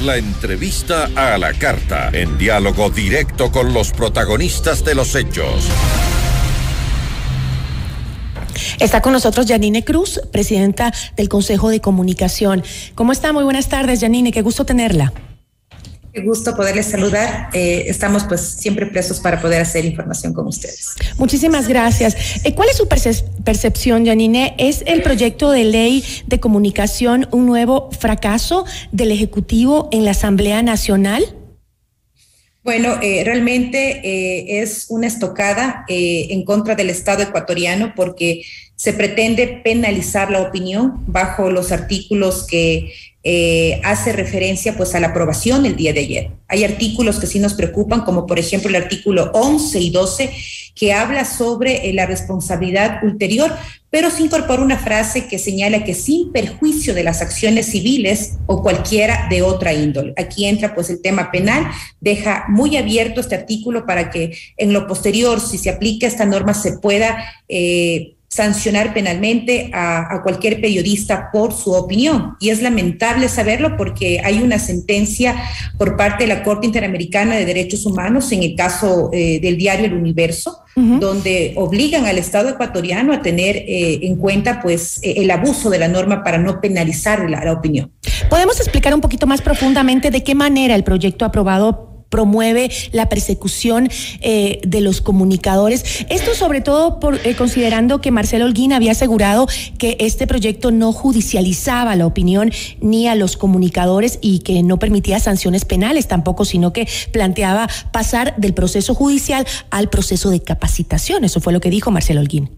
La entrevista a la carta, en diálogo directo con los protagonistas de los hechos. Está con nosotros Yanine Cruz, presidenta del Consejo de Comunicación. ¿Cómo está? Muy buenas tardes, Yanine, qué gusto tenerla. Qué gusto poderles saludar. Estamos pues siempre prestos para poder hacer información con ustedes. Muchísimas gracias. ¿Cuál es su percepción, Yanine? ¿Es el proyecto de ley de comunicación un nuevo fracaso del Ejecutivo en la Asamblea Nacional? Bueno, realmente es una estocada en contra del Estado ecuatoriano porque se pretende penalizar la opinión bajo los artículos que hace referencia pues a la aprobación el día de ayer. Hay artículos que sí nos preocupan, como por ejemplo el artículo 11 y 12, que habla sobre la responsabilidad ulterior, pero se incorpora una frase que señala que sin perjuicio de las acciones civiles o cualquiera de otra índole. Aquí entra pues el tema penal, deja muy abierto este artículo para que en lo posterior, si se aplica esta norma, se pueda sancionar penalmente a cualquier periodista por su opinión. Y es lamentable saberlo porque hay una sentencia por parte de la Corte Interamericana de Derechos Humanos en el caso del diario El Universo, donde obligan al Estado ecuatoriano a tener en cuenta pues el abuso de la norma para no penalizar la opinión. ¿Podemos explicar un poquito más profundamente de qué manera el proyecto aprobado promueve la persecución de los comunicadores? Esto sobre todo considerando que Marcelo Holguín había asegurado que este proyecto no judicializaba la opinión ni a los comunicadores y que no permitía sanciones penales tampoco, sino que planteaba pasar del proceso judicial al proceso de capacitación. Eso fue lo que dijo Marcelo Holguín.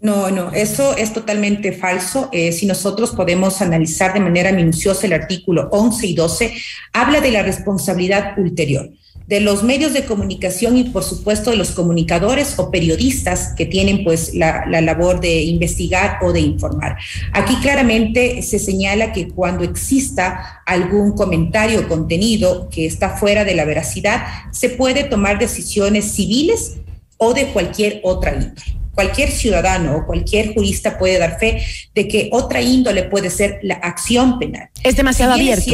No, eso es totalmente falso. Si nosotros podemos analizar de manera minuciosa el artículo 11 y 12, habla de la responsabilidad ulterior de los medios de comunicación y por supuesto de los comunicadores o periodistas que tienen pues la labor de investigar o de informar. Aquí claramente se señala que cuando exista algún comentario o contenido que está fuera de la veracidad, se puede tomar decisiones civiles o de cualquier otra índole. Cualquier ciudadano o cualquier jurista puede dar fe de que otra índole puede ser la acción penal. Es demasiado abierto.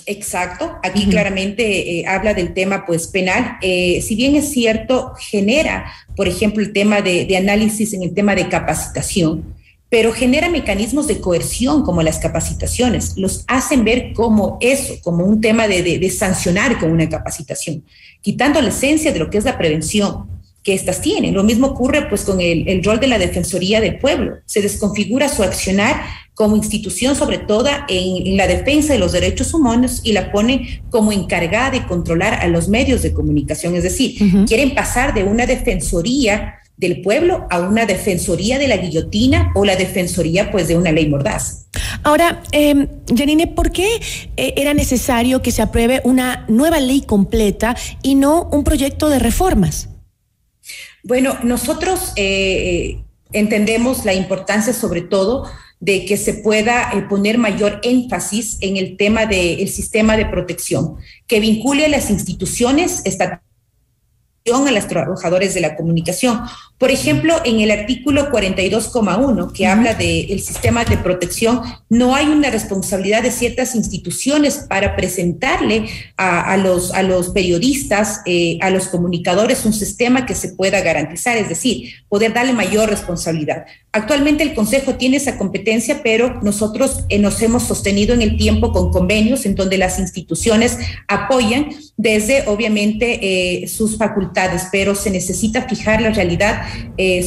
Exacto, aquí claramente habla del tema pues penal. Si bien es cierto, genera, por ejemplo, el tema de análisis en el tema de capacitación, pero genera mecanismos de coerción como las capacitaciones, los hacen ver como eso, como un tema de sancionar con una capacitación, quitando la esencia de lo que es la prevención que éstas tienen. Lo mismo ocurre pues con el rol de la Defensoría del Pueblo. Se desconfigura su accionar como institución, sobre todo en la defensa de los derechos humanos, y la pone como encargada de controlar a los medios de comunicación. Es decir, quieren pasar de una defensoría del pueblo a una defensoría de la guillotina o la defensoría pues de una ley mordaz. Ahora, Yanine, ¿por qué era necesario que se apruebe una nueva ley completa y no un proyecto de reformas? Bueno, nosotros entendemos la importancia sobre todo de que se pueda poner mayor énfasis en el tema del sistema de protección, que vincule a las instituciones estatales a los trabajadores de la comunicación. Por ejemplo, en el artículo 42,1, que habla del sistema de protección, no hay una responsabilidad de ciertas instituciones para presentarle a los periodistas, a los comunicadores, un sistema que se pueda garantizar, es decir, poder darle mayor responsabilidad. Actualmente el Consejo tiene esa competencia, pero nosotros nos hemos sostenido en el tiempo con convenios en donde las instituciones apoyan desde, obviamente, sus facultades, pero se necesita fijar la realidad,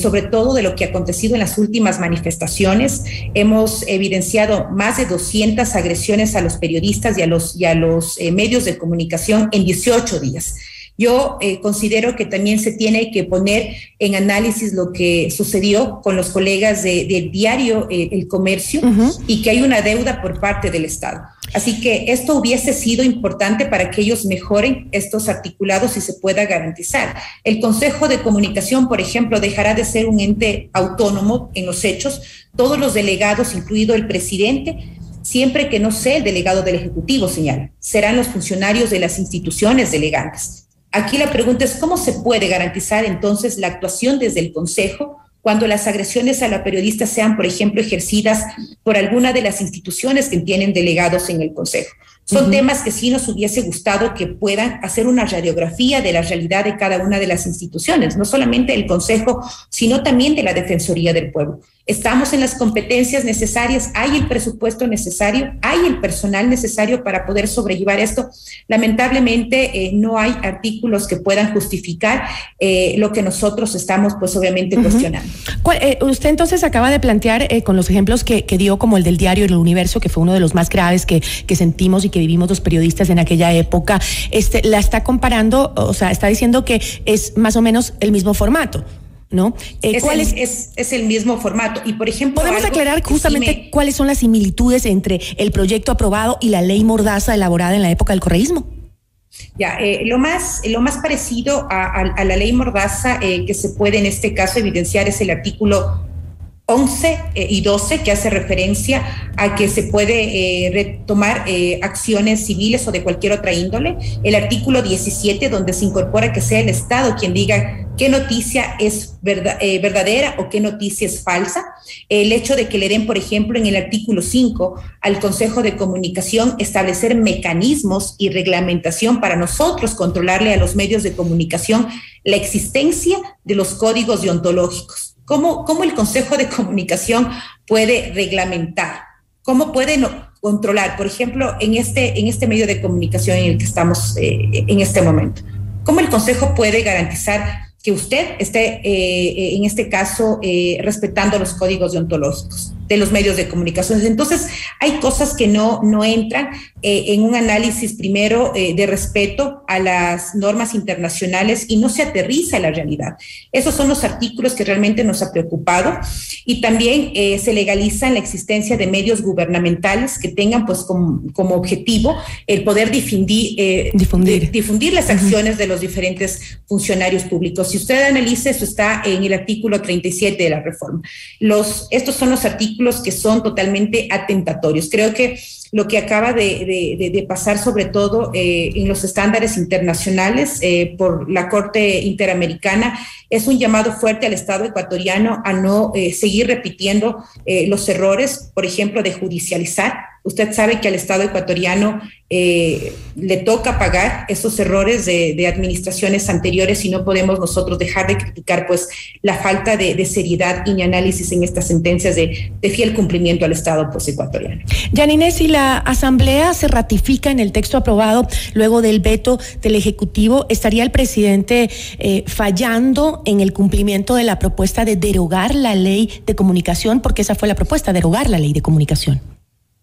sobre todo de lo que ha acontecido en las últimas manifestaciones. Hemos evidenciado más de 200 agresiones a los periodistas y a los medios de comunicación en 18 días. Yo considero que también se tiene que poner en análisis lo que sucedió con los colegas del diario El Comercio y que hay una deuda por parte del Estado. Así que esto hubiese sido importante para que ellos mejoren estos articulados y se pueda garantizar. El Consejo de Comunicación, por ejemplo, dejará de ser un ente autónomo en los hechos. Todos los delegados, incluido el presidente, siempre que no sea el delegado del Ejecutivo, señala, serán los funcionarios de las instituciones delegantes. Aquí la pregunta es cómo se puede garantizar entonces la actuación desde el Consejo cuando las agresiones a la periodista sean, por ejemplo, ejercidas por alguna de las instituciones que tienen delegados en el Consejo. Son temas que sí nos hubiese gustado que puedan hacer una radiografía de la realidad de cada una de las instituciones, no solamente el Consejo, sino también de la Defensoría del Pueblo. Estamos en las competencias necesarias, hay el presupuesto necesario, hay el personal necesario para poder sobrellevar esto. Lamentablemente no hay artículos que puedan justificar lo que nosotros estamos pues obviamente cuestionando. Usted entonces acaba de plantear con los ejemplos que dio, como el del diario El Universo, que fue uno de los más graves que sentimos y que vivimos los periodistas en aquella época, la está comparando, o sea, está diciendo que es más o menos el mismo formato, ¿no? Es el mismo formato. Y, por ejemplo, ¿podemos aclarar justamente cuáles son las similitudes entre el proyecto aprobado y la ley Mordaza elaborada en la época del correísmo? Ya, lo más parecido a la ley Mordaza que se puede en este caso evidenciar es el artículo 11 y 12, que hace referencia a que se puede retomar acciones civiles o de cualquier otra índole. El artículo 17, donde se incorpora que sea el Estado quien diga qué noticia es verdadera o qué noticia es falsa. El hecho de que le den, por ejemplo, en el artículo 5 al Consejo de Comunicación establecer mecanismos y reglamentación para nosotros controlarle a los medios de comunicación la existencia de los códigos deontológicos. ¿Cómo el Consejo de Comunicación puede reglamentar? ¿Cómo puede controlar, por ejemplo, en este medio de comunicación en el que estamos en este momento? ¿Cómo el Consejo puede garantizar que usted esté, en este caso, respetando los códigos deontológicos de los medios de comunicación? Entonces, hay cosas que no entran en un análisis primero de respeto a las normas internacionales y no se aterriza en la realidad. Esos son los artículos que realmente nos ha preocupado, y también se legaliza la existencia de medios gubernamentales que tengan pues como objetivo el poder difundir las acciones de los diferentes funcionarios públicos. Si usted analiza, eso está en el artículo 37 de la reforma. Estos son los artículos que son totalmente atentatorios. Creo que lo que acaba de pasar, sobre todo en los estándares internacionales por la Corte Interamericana, es un llamado fuerte al Estado ecuatoriano a no seguir repitiendo los errores, por ejemplo, de judicializar. Usted sabe que al Estado ecuatoriano le toca pagar esos errores de administraciones anteriores, y no podemos nosotros dejar de criticar pues la falta de seriedad y análisis en estas sentencias de fiel cumplimiento al Estado pues ecuatoriano. Yanine, si la Asamblea se ratifica en el texto aprobado luego del veto del Ejecutivo, ¿estaría el presidente fallando en el cumplimiento de la propuesta de derogar la ley de comunicación? Porque esa fue la propuesta, derogar la ley de comunicación.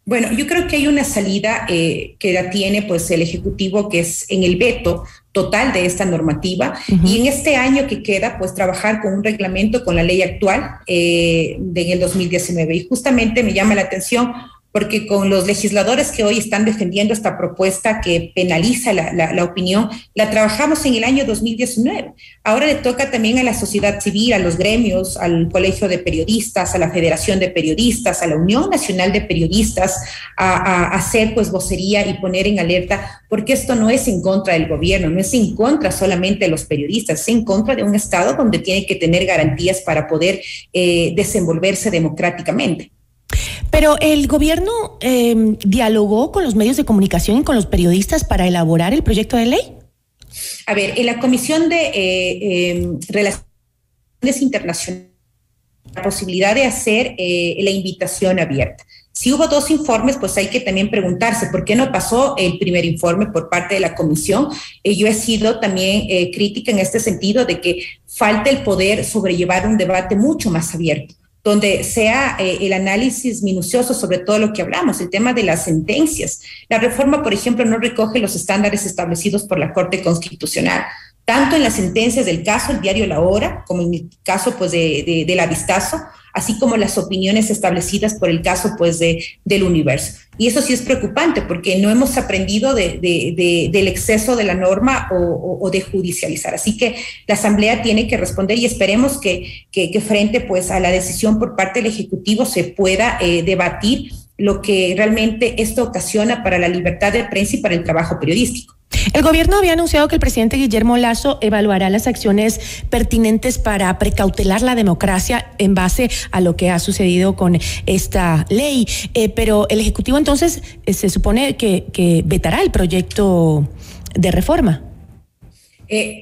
Bueno, yo creo que hay una salida que la tiene pues el Ejecutivo, que es en el veto total de esta normativa, y en este año que queda pues trabajar con un reglamento, con la ley actual del 2019. Y justamente me llama la atención porque con los legisladores que hoy están defendiendo esta propuesta que penaliza la opinión, la trabajamos en el año 2019. Ahora le toca también a la sociedad civil, a los gremios, al Colegio de Periodistas, a la Federación de Periodistas, a la Unión Nacional de Periodistas, a hacer pues vocería y poner en alerta, porque esto no es en contra del gobierno, no es en contra solamente de los periodistas, es en contra de un Estado donde tiene que tener garantías para poder desenvolverse democráticamente. Pero el gobierno dialogó con los medios de comunicación y con los periodistas para elaborar el proyecto de ley. A ver, en la Comisión de Relaciones Internacionales, la posibilidad de hacer la invitación abierta. Si hubo 2 informes, pues hay que también preguntarse por qué no pasó el primer informe por parte de la comisión. Yo he sido también crítica en este sentido de que falta el poder sobrellevar un debate mucho más abierto, donde sea el análisis minucioso sobre todo lo que hablamos, el tema de las sentencias. La reforma, por ejemplo, no recoge los estándares establecidos por la Corte Constitucional, tanto en las sentencias del caso, el diario La Hora, como en el caso pues del avistazo, así como las opiniones establecidas por el caso pues del Universo. Y eso sí es preocupante, porque no hemos aprendido del exceso de la norma o de judicializar. Así que la Asamblea tiene que responder, y esperemos que frente pues a la decisión por parte del Ejecutivo se pueda debatir lo que realmente esto ocasiona para la libertad de prensa y para el trabajo periodístico. El gobierno había anunciado que el presidente Guillermo Lasso evaluará las acciones pertinentes para precautelar la democracia en base a lo que ha sucedido con esta ley. Pero el Ejecutivo entonces se supone que vetará el proyecto de reforma.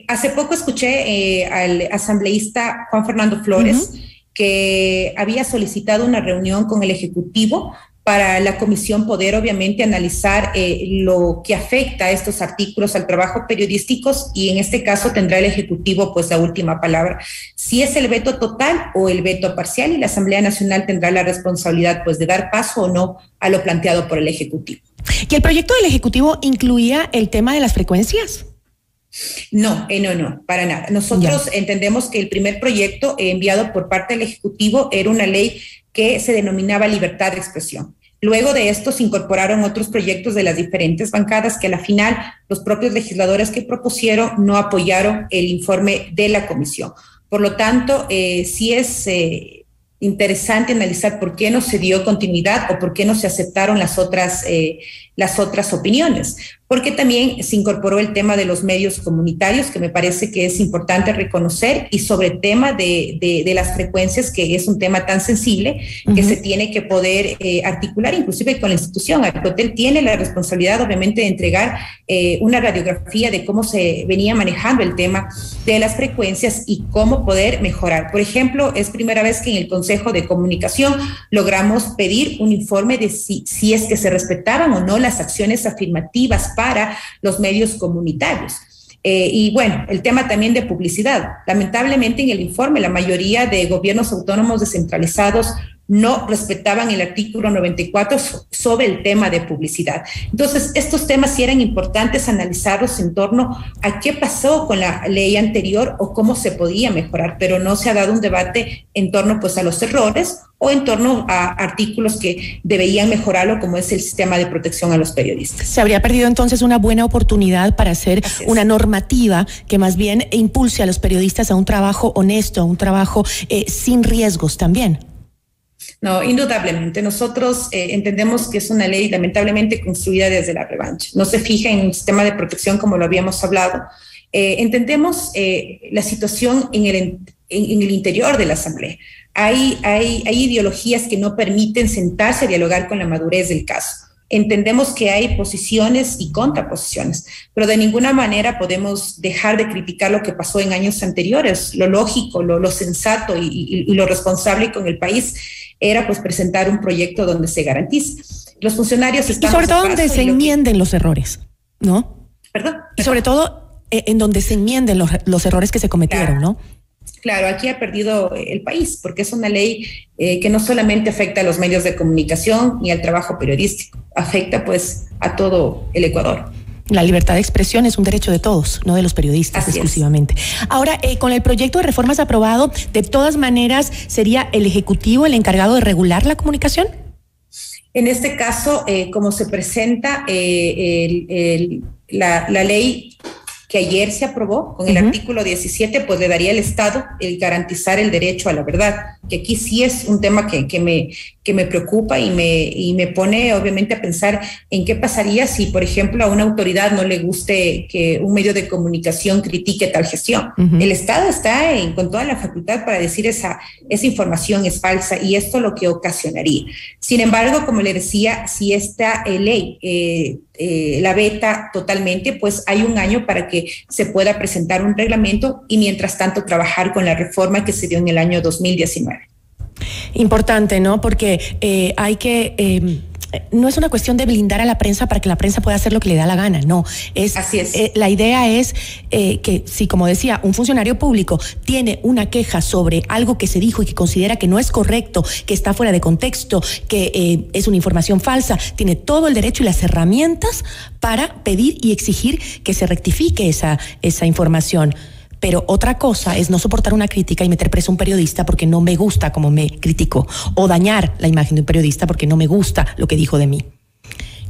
Hace poco escuché al asambleísta Juan Fernando Flores que había solicitado una reunión con el Ejecutivo para la comisión poder obviamente analizar lo que afecta a estos artículos al trabajo periodístico, y en este caso tendrá el Ejecutivo pues la última palabra, si es el veto total o el veto parcial, y la Asamblea Nacional tendrá la responsabilidad pues de dar paso o no a lo planteado por el Ejecutivo. ¿Y el proyecto del Ejecutivo incluía el tema de las frecuencias? No, para nada. Nosotros entendemos que el primer proyecto enviado por parte del Ejecutivo era una ley que se denominaba libertad de expresión. Luego de esto se incorporaron otros proyectos de las diferentes bancadas que a la final los propios legisladores que propusieron no apoyaron el informe de la comisión. Por lo tanto, sí es interesante analizar por qué no se dio continuidad o por qué no se aceptaron las otras opiniones, porque también se incorporó el tema de los medios comunitarios, que me parece que es importante reconocer, y sobre el tema de las frecuencias, que es un tema tan sensible que se tiene que poder articular inclusive con la institución. Arcotel tiene la responsabilidad obviamente de entregar una radiografía de cómo se venía manejando el tema de las frecuencias y cómo poder mejorar. Por ejemplo, es primera vez que en el Consejo de Comunicación logramos pedir un informe de si es que se respetaban o no las acciones afirmativas para los medios comunitarios. Y bueno, el tema también de publicidad. Lamentablemente en el informe la mayoría de gobiernos autónomos descentralizados no respetaban el artículo 94 sobre el tema de publicidad. Entonces, estos temas sí eran importantes analizarlos en torno a qué pasó con la ley anterior o cómo se podía mejorar, pero no se ha dado un debate en torno pues a los errores o en torno a artículos que deberían mejorarlo, como es el sistema de protección a los periodistas. Se habría perdido entonces una buena oportunidad para hacer una normativa que más bien impulse a los periodistas a un trabajo honesto, a un trabajo sin riesgos también. No, indudablemente. Nosotros entendemos que es una ley lamentablemente construida desde la revancha. No se fija en un sistema de protección como lo habíamos hablado. Entendemos la situación en el interior de la Asamblea. Hay ideologías que no permiten sentarse a dialogar con la madurez del caso. Entendemos que hay posiciones y contraposiciones, pero de ninguna manera podemos dejar de criticar lo que pasó en años anteriores. Lo lógico, lo sensato y lo responsable con el país era pues presentar un proyecto donde se garantice. Los funcionarios están... Y sobre todo donde se enmienden los errores, ¿no? ¿Perdón? Y sobre todo en donde se enmienden los errores que se cometieron, claro. ¿No? Claro, aquí ha perdido el país, porque es una ley que no solamente afecta a los medios de comunicación ni al trabajo periodístico, afecta pues a todo el Ecuador. La libertad de expresión es un derecho de todos, no de los periodistas exclusivamente. Ahora, con el proyecto de reformas aprobado, de todas maneras, ¿sería el Ejecutivo el encargado de regular la comunicación? En este caso, como se presenta la ley que ayer se aprobó con el artículo 17, pues le daría al Estado el garantizar el derecho a la verdad, que aquí sí es un tema que me preocupa y me pone obviamente a pensar en qué pasaría si, por ejemplo, a una autoridad no le guste que un medio de comunicación critique tal gestión. El Estado está con toda la facultad para decir esa información es falsa, y esto lo que ocasionaría. Sin embargo, como le decía, si esta ley la veta totalmente, pues hay un año para que se pueda presentar un reglamento y mientras tanto trabajar con la reforma que se dio en el año 2019. Importante, ¿no? Porque hay que... no es una cuestión de blindar a la prensa para que la prensa pueda hacer lo que le da la gana, no. Así es. La idea es que si, como decía, un funcionario público tiene una queja sobre algo que se dijo y que considera que no es correcto, que está fuera de contexto, que es una información falsa, tiene todo el derecho y las herramientas para pedir y exigir que se rectifique esa información. Pero otra cosa es no soportar una crítica y meter preso a un periodista porque no me gusta cómo me criticó, o dañar la imagen de un periodista porque no me gusta lo que dijo de mí.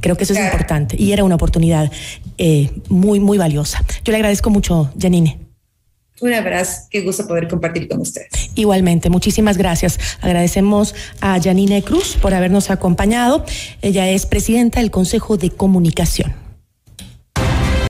Creo que eso es importante y era una oportunidad muy, muy valiosa. Yo le agradezco mucho, Janine. Un abrazo, qué gusto poder compartir con ustedes. Igualmente, muchísimas gracias. Agradecemos a Janine Cruz por habernos acompañado. Ella es presidenta del Consejo de Comunicación.